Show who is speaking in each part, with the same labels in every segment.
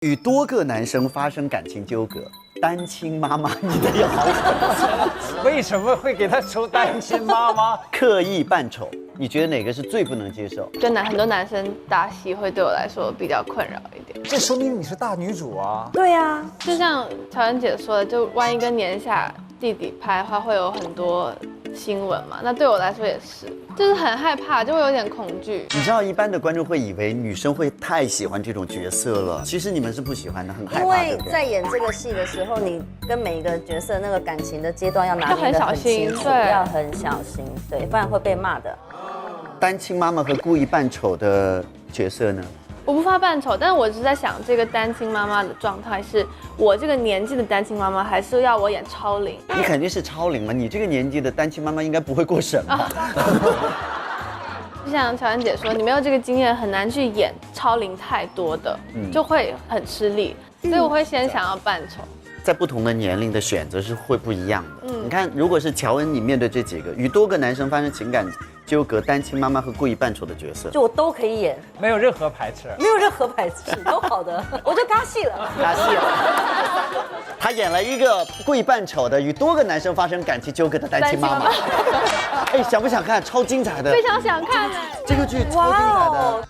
Speaker 1: 与多个男生发生感情纠葛，单亲妈妈，你的也好狠。
Speaker 2: 为什么会给他抽单亲妈妈？
Speaker 1: 刻意扮丑，你觉得哪个是最不能接受？
Speaker 3: 就很多男生搭戏会对我来说比较困扰一点。
Speaker 2: 这说明你是大女主啊！
Speaker 4: 对啊，
Speaker 3: 就像乔恩姐说的，就万一跟年下弟弟拍的话，会有很多新闻嘛。那对我来说也是，就是很害怕，就会有点恐惧。
Speaker 1: 你知道一般的观众会以为女生会太喜欢这种角色了，其实你们是不喜欢的，很害
Speaker 4: 因
Speaker 1: 怕，对不对？
Speaker 4: 为在演这个戏的时候，你跟每一个角色那个感情的阶段要拿捏得很清楚，要很小心，对，不然会被骂的。
Speaker 1: 单亲妈妈和故意扮丑的角色呢？
Speaker 3: 我不怕扮丑，但是我只是在想，这个单亲妈妈的状态是我这个年纪的单亲妈妈，还是要我演超龄？
Speaker 1: 你肯定是超龄嘛，你这个年纪的单亲妈妈应该不会过审吧？
Speaker 3: 就像乔恩姐说，你没有这个经验，很难去演超龄太多的，就会很吃力，所以我会先想要扮丑。
Speaker 1: 在不同的年龄的选择是会不一样的。你看，如果是乔恩，你面对这几个与多个男生发生情感纠葛、单亲妈妈和故意扮丑的角色，
Speaker 4: 就我都可以演，
Speaker 2: 没有任何排斥。
Speaker 4: 没有任何排斥，都好的，我就尬戏了。
Speaker 1: 打戏了。他演了一个故意扮丑的与多个男生发生感情纠葛的单亲妈妈。哎，想不想看？超精彩的，
Speaker 3: 非常想看
Speaker 1: 这个剧超精彩的。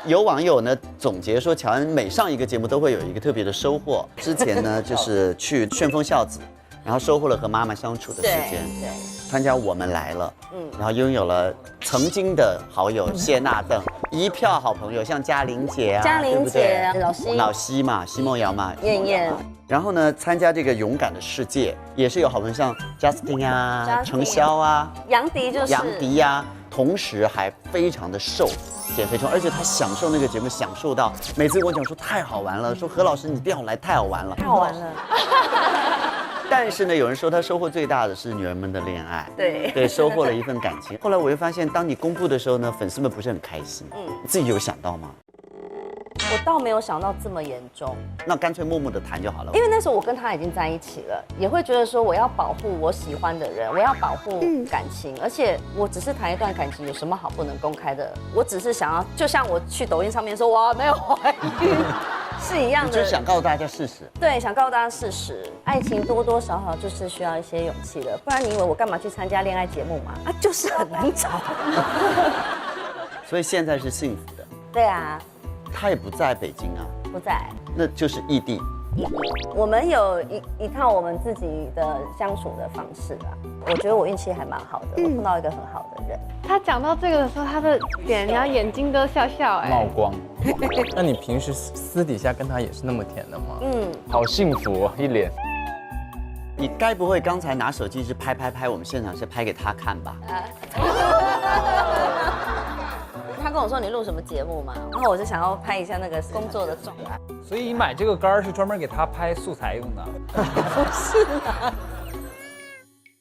Speaker 1: 有网友呢总结说，乔恩每上一个节目都会有一个特别的收获。之前呢就是去旋风孝子，然后收获了和妈妈相处的时间，
Speaker 4: 对，
Speaker 1: 参加《我们来了》，然后拥有了曾经的好友谢娜邓，一票好朋友像嘉玲姐啊，
Speaker 4: 嘉玲姐、
Speaker 1: 老西嘛，奚梦瑶嘛，
Speaker 4: 燕燕。
Speaker 1: 然后呢，参加这个勇敢的世界，也是有好朋友像 Justin 啊、程潇啊、
Speaker 4: 杨迪就是
Speaker 1: 杨迪呀，同时还非常的瘦，减肥中，而且他享受那个节目，享受到每次跟我讲说太好玩了，说何老师你一定要来，太好玩了，
Speaker 4: 太好玩了。
Speaker 1: 但是呢，有人说他收获最大的是女儿们的恋爱，
Speaker 4: 对，
Speaker 1: 收获了一份感情。后来我又发现，当你公布的时候呢，粉丝们不是很开心，你自己有想到吗？
Speaker 4: 我倒没有想到这么严重，
Speaker 1: 那干脆默默的谈就好了。
Speaker 4: 因为那时候我跟他已经在一起了，也会觉得说我要保护我喜欢的人，我要保护感情，而且我只是谈一段感情，有什么好不能公开的？我只是想要，就像我去抖音上面说我没有怀孕，是一样的，
Speaker 1: 就是想告诉大家事实。对，
Speaker 4: 想告诉大家事实，爱情多多少少就是需要一些勇气的，不然你以为我干嘛去参加恋爱节目嘛？啊，就是很难找。
Speaker 1: 所以现在是幸福的。
Speaker 4: 对啊。
Speaker 1: 他也不在北京啊，
Speaker 4: 不在，
Speaker 1: 那就是异地。
Speaker 4: 我们有一套我们自己的相处的方式啦。我觉得我运气还蛮好的，我碰到一个很好的人。
Speaker 3: 他讲到这个的时候，他的脸然后眼睛都笑笑，哎，
Speaker 5: 冒光。那你平时私底下跟他也是那么甜的吗？
Speaker 2: 好幸福，一脸。
Speaker 1: 你该不会刚才拿手机一直拍，我们现场是拍给他看吧？
Speaker 4: 他跟我说你录什么节目嘛，然后我就想要拍一下那个工作的状态。
Speaker 2: 所以你买这个杆是专门给他拍素材用的？
Speaker 4: 不是啊。